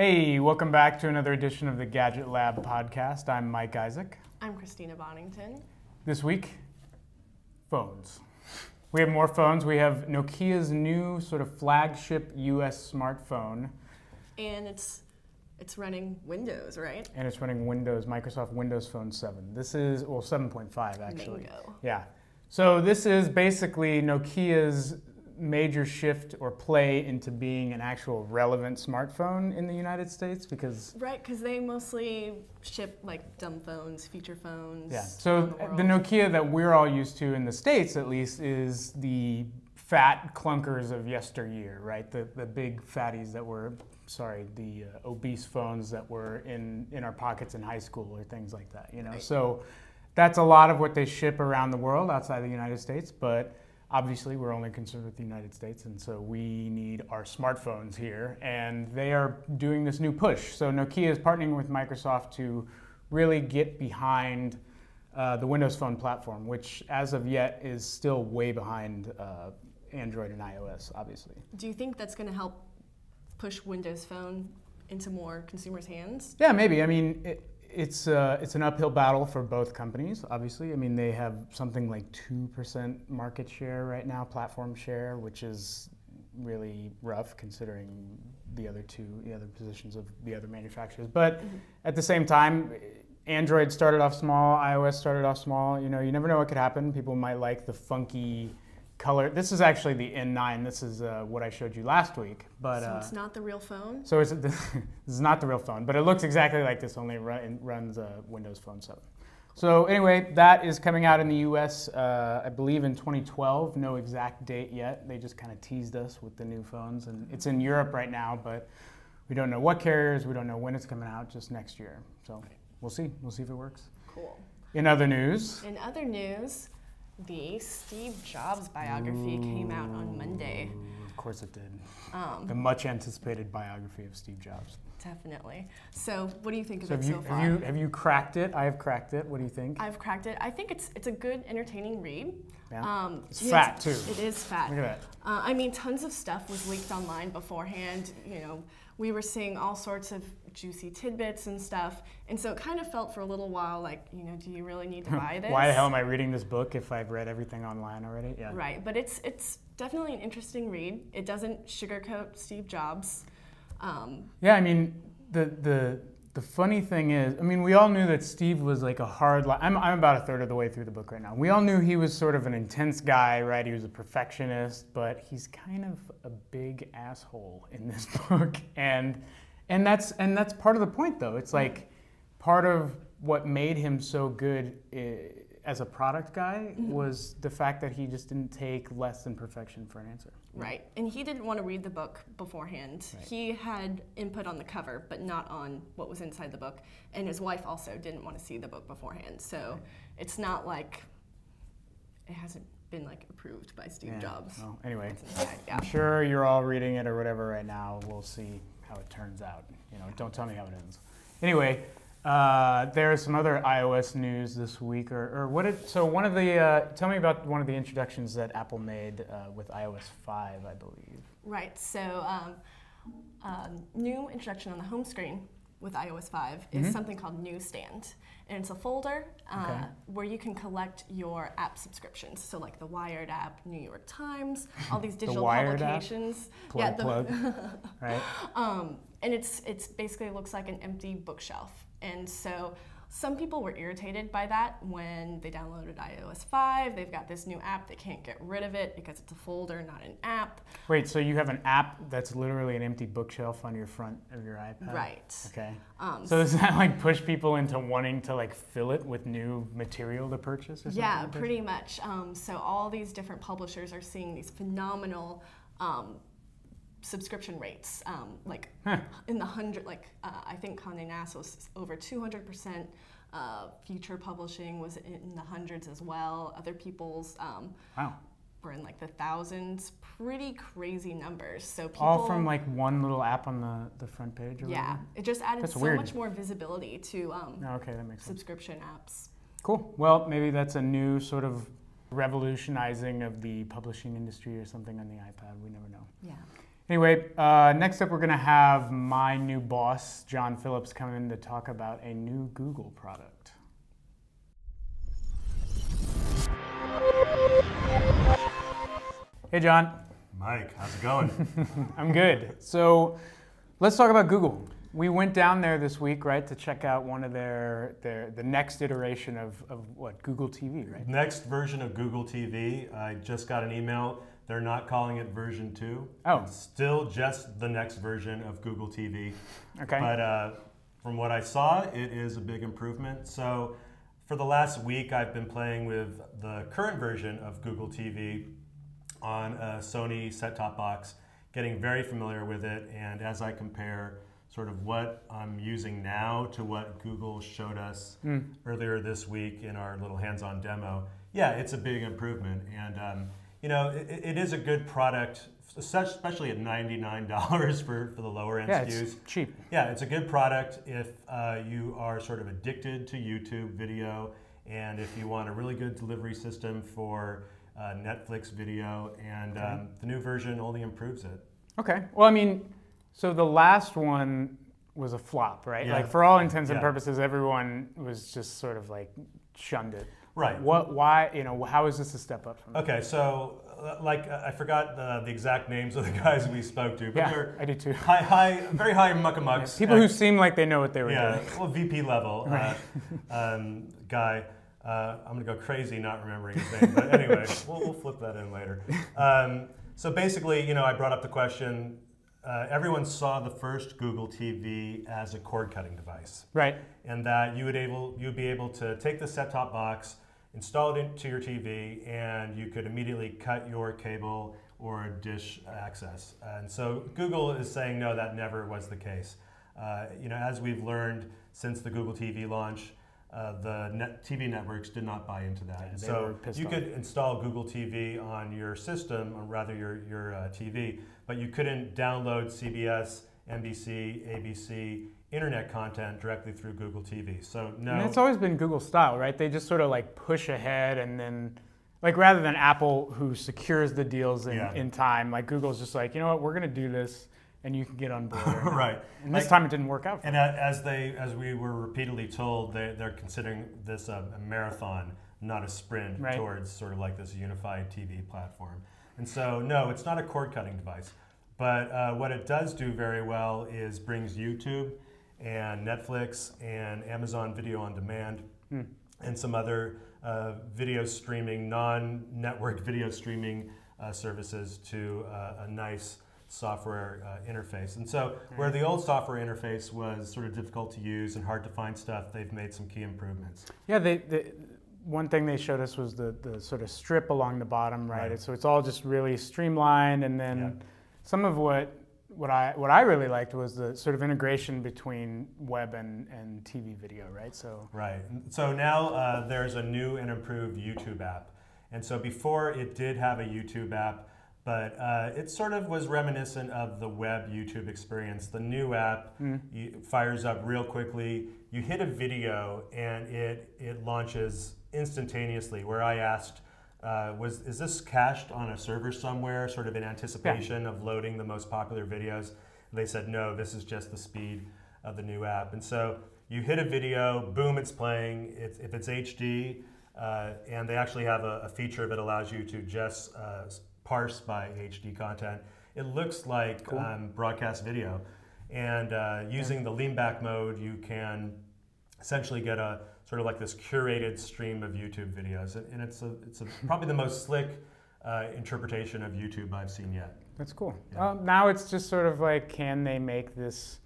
Hey, welcome back to another edition of the Gadget Lab podcast. I'm Mike Isaac. I'm Christina Bonington. This week, phones. We have more phones. We have Nokia's new sort of flagship US smartphone. And it's running Windows, right? And it's running Microsoft Windows Phone 7. This is, well, 7.5 actually. Bingo. Yeah. So this is basically Nokia's major shift or play into being an actual relevant smartphone in the United States because... Right, because they mostly ship like dumb phones, feature phones. Yeah, so the Nokia that we're all used to in the States at least is the fat clunkers of yesteryear, right? The big fatties that were, the obese phones that were in our pockets in high school or things like that, you know? Right. So that's a lot of what they ship around the world outside the United States, but obviously, we're only concerned with the United States, and so we need our smartphones here, and they are doing this new push. So Nokia is partnering with Microsoft to really get behind the Windows Phone platform, which as of yet is still way behind Android and iOS, obviously. Do you think that's going to help push Windows Phone into more consumers' hands? Yeah, maybe. I mean, it's an uphill battle for both companies, obviously. I mean, they have something like 2% market share right now, platform share, which is really rough considering the other positions of the other manufacturers. But at the same time, Android started off small, iOS started off small. You know, you never know what could happen. People might like the funky color. This is actually the N9. This is what I showed you last week. But so it's not the real phone? So this is not the real phone, but it looks exactly like this, only runs Windows Phone 7. So anyway, that is coming out in the US, I believe in 2012. No exact date yet. They just kind of teased us with the new phones. And it's in Europe right now, but we don't know what carriers. We don't know when it's coming out, just next year. So we'll see. We'll see if it works. Cool. In other news, the Steve Jobs biography came out on Monday. Of course it did. The much anticipated biography of Steve Jobs. Definitely. So what do you think of it so far? Have you cracked it? I have cracked it. What do you think? I've cracked it. I think it's a good, entertaining read. Yeah. It's fat too. It is fat. Look at that. I mean, tons of stuff was leaked online beforehand. You know, we were seeing all sorts of juicy tidbits and stuff, and so it kind of felt for a little while like, you know, do you really need to buy this? Why the hell am I reading this book if I've read everything online already? Yeah. Right, but it's definitely an interesting read. It doesn't sugarcoat Steve Jobs. Yeah, I mean, the funny thing is, I mean, we all knew that Steve was like a hard. I'm about a third of the way through the book right now. We all knew he was sort of an intense guy, right? He was a perfectionist, but he's kind of a big asshole in this book, and that's part of the point, though. It's like part of what made him so good as a product guy was the fact that he just didn't take less than perfection for an answer. Right, and he didn't want to read the book beforehand. Right. He had input on the cover, but not on what was inside the book. And his wife also didn't want to see the book beforehand. So it's not like it hasn't been like approved by Steve Jobs. Well, anyway, Yeah. I'm sure you're all reading it or whatever right now. We'll see how it turns out. You know, don't tell me how it ends. Anyway. There's some other iOS news this week, so one of the, tell me about one of the introductions that Apple made with iOS 5, I believe. Right, so new introduction on the home screen with iOS 5 is something called Newsstand. And it's a folder where you can collect your app subscriptions. So like the Wired app, New York Times, all these digital publications. Plug. Right. And it's basically looks like an empty bookshelf. And so some people were irritated by that when they downloaded iOS 5. They've got this new app, they can't get rid of it because it's a folder, not an app. Wait, so you have an app that's literally an empty bookshelf on your front of your iPad? Right. Okay. So does that like push people into wanting to like fill it with new material to purchase or something? Yeah, pretty much. So all these different publishers are seeing these phenomenal subscription rates, in the hundred, I think Condé Nast was over 200%. Future Publishing was in the hundreds as well. Other people's were in like the thousands. Pretty crazy numbers. So people, all from like one little app on the front page. Or yeah, whatever? it just added That's so weird. much more visibility to okay, that makes sense. subscription apps. Cool. Well, maybe that's a new sort of revolutionizing of the publishing industry or something on the iPad. We never know. Yeah. Anyway, next up we're going to have my new boss, John Phillips, come in to talk about a new Google product. Hey, John. Mike, how's it going? I'm good. So let's talk about Google. We went down there this week, right, to check out one of the next iteration of what, Google TV, right? Next version of Google TV. I just got an email. They're not calling it version 2. Oh. It's still just the next version of Google TV. Okay. But from what I saw, it is a big improvement. So for the last week, I've been playing with the current version of Google TV on a Sony set-top box, getting very familiar with it. And as I compare sort of what I'm using now to what Google showed us earlier this week in our little hands-on demo, yeah, it's a big improvement. And you know, it is a good product, especially at $99 for the lower end SKUs. It's cheap. Yeah, it's a good product if you are sort of addicted to YouTube video, and if you want a really good delivery system for Netflix video, and the new version only improves it. Okay. Well, I mean, so the last one was a flop, right? Yeah. Like for all intents and purposes, everyone was just sort of like shunned it. Right. Why? You know, how is this a step up from that? Okay, so like I forgot the exact names of the guys we spoke to, but Yeah, they're I do too. very high muckamucks. People who seem like they know what they were Yeah, doing. well, VP level guy. I'm gonna go crazy not remembering his name, but anyway, we'll flip that in later. So basically, you know, I brought up the question. Everyone saw the first Google TV as a cord-cutting device, Right. and that you'd be able to take the set-top box, install it into your TV, and you could immediately cut your cable or dish access. And so Google is saying no, that never was the case. You know, as we've learned since the Google TV launch, the TV networks did not buy into that. Yeah, so you could install Google TV on your system, or rather your TV, but you couldn't download CBS, NBC, ABC, internet content directly through Google TV. So no. And it's always been Google style, right? They just sort of like push ahead, and then, like, rather than Apple, who secures the deals in time, like Google's just like, you know what, we're going to do this, and you can get on board. Right. And this time it didn't work out for and them. as we were repeatedly told, they're considering this a marathon, not a sprint, towards sort of like this unified TV platform. And so no, it's not a cord-cutting device. But what it does do very well is brings YouTube and Netflix and Amazon Video on Demand and some other video streaming, non-network video streaming services to a nice software interface. And so where the old software interface was sort of difficult to use and hard to find stuff, they've made some key improvements. Yeah, one thing they showed us was the sort of strip along the bottom, right? So it's all just really streamlined, and then some of what I really liked was the sort of integration between web and TV video, right? So So now there's a new and improved YouTube app. And so before it did have a YouTube app, but it sort of was reminiscent of the web YouTube experience. The new app fires up real quickly. You hit a video and it launches instantaneously, where I asked, is this cached on a server somewhere, sort of in anticipation of loading the most popular videos? And they said, no, this is just the speed of the new app. And so you hit a video, boom, it's playing. If it's HD, and they actually have a feature that allows you to just parse by HD content, it looks like broadcast video. And using the lean back mode, you can essentially get a sort of like this curated stream of YouTube videos, and it's probably the most slick interpretation of YouTube I've seen yet. That's cool. Yeah. Now it's just sort of like, can they make this,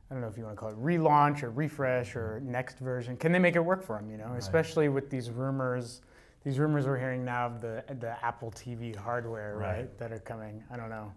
I don't know if you want to call it relaunch or refresh or next version, can they make it work for them, you know, especially with these rumors we're hearing now of the Apple TV hardware, right, that are coming. I don't know.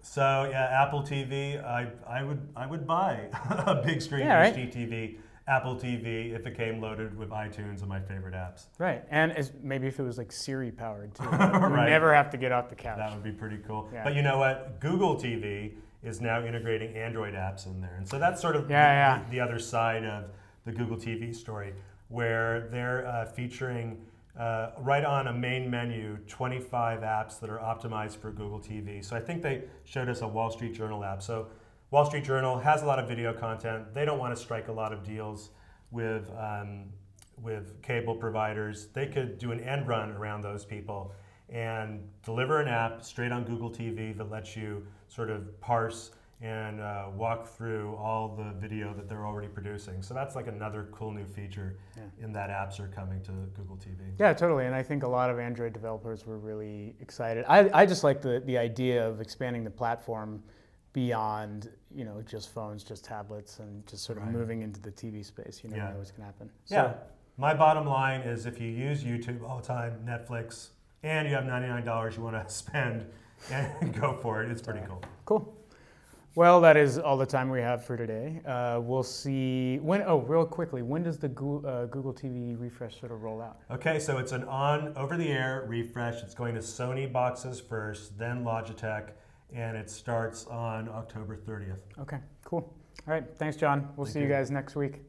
So yeah, Apple TV, I would buy a big screen HD TV, Apple TV, if it came loaded with iTunes and my favorite apps. Right, and maybe if it was like Siri powered too. You never have to get off the couch. That would be pretty cool. Yeah. But you know what? Google TV is now integrating Android apps in there. And so that's sort of the other side of the Google TV story, where they're featuring right on a main menu, 25 apps that are optimized for Google TV. So I think they showed us a Wall Street Journal app. So Wall Street Journal has a lot of video content. They don't want to strike a lot of deals with cable providers. They could do an end run around those people and deliver an app straight on Google TV that lets you sort of parse and walk through all the video that they're already producing. So that's like another cool new feature in that apps are coming to Google TV. Yeah, totally. And I think a lot of Android developers were really excited. I just like the idea of expanding the platform beyond, you know, just phones, just tablets, and just sort of moving into the TV space. You never know what's going to happen. So, yeah. My bottom line is if you use YouTube all the time, Netflix, and you have $99 you want to spend, and go for it. It's pretty cool. Cool. Well, that is all the time we have for today. We'll see when. Oh, real quickly, when does the Google TV refresh sort of roll out? Okay, so it's an over-the-air refresh. It's going to Sony boxes first, then Logitech, and it starts on October 30th. Okay, cool. All right, thanks, John. We'll see you guys next week.